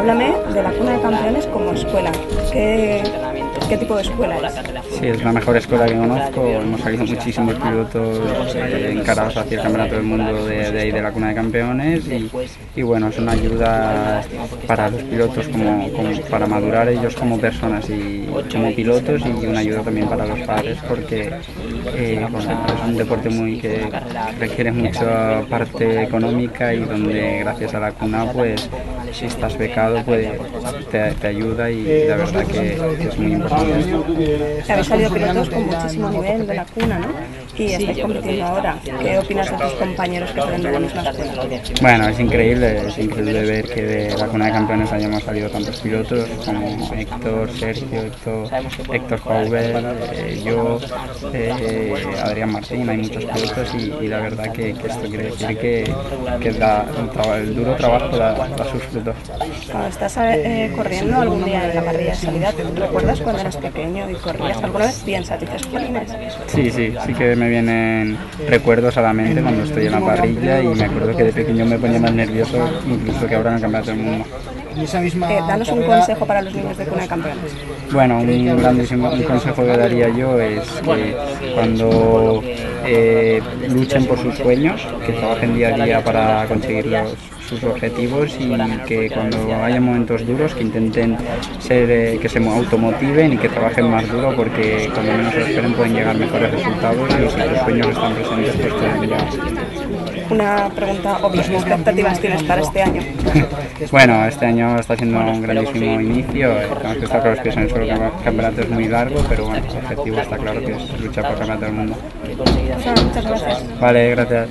Háblame de la Cuna de Campeones como escuela. ¿Qué tipo de escuela es? Sí, es la mejor escuela que conozco. Hemos salido muchísimos pilotos encarados hacia el Campeonato del Mundo de ahí de la Cuna de Campeones y bueno, es una ayuda para los pilotos como para madurar ellos como personas y como pilotos, y una ayuda también para los padres porque bueno, es un deporte que requiere mucha parte económica y donde gracias a la Cuna pues si estás becado pues te ayuda y la verdad que es muy importante. Habéis salido pilotos con muchísimo nivel de la Cuna, ¿no? Y estáis compitiendo ahora. ¿Qué opinas de tus compañeros que salen de la misma escuela? Bueno, es increíble ver que de la Cuna de Campeones hayamos salido tantos pilotos como Héctor, Sergio, Héctor Hauber, yo, Adrián Martín, hay muchos pilotos y la verdad que esto quiere decir que el duro trabajo da sus frutos. Cuando estás corriendo algún día en la parrilla de salida, ¿te recuerdas cuando eras pequeño y corrías? ¿Alguna vez piensas, dices, jolines? Sí que me vienen recuerdos a la mente cuando estoy en la parrilla y me acuerdo que de pequeño me ponía más nervioso incluso que ahora en el Campeonato del Mundo. Danos un consejo para los niños de Cuna de Campeones. Bueno, un grandísimo consejo que daría yo es que cuando luchen por sus sueños, que trabajen día a día para conseguir sus objetivos y que cuando haya momentos duros que intenten que se automotiven y que trabajen más duro porque cuando menos lo esperen pueden llegar mejores resultados y si los sueños están presentes pues pueden llegar. Una pregunta obvia, ¿qué expectativas tienes para este año? Bueno, este año está siendo un grandísimo inicio, tenemos que estar con los pies en el suelo, el campeonato es muy largo, pero bueno, el objetivo está claro que es luchar por el Campeonato del Mundo. Muchas gracias. Vale, gracias.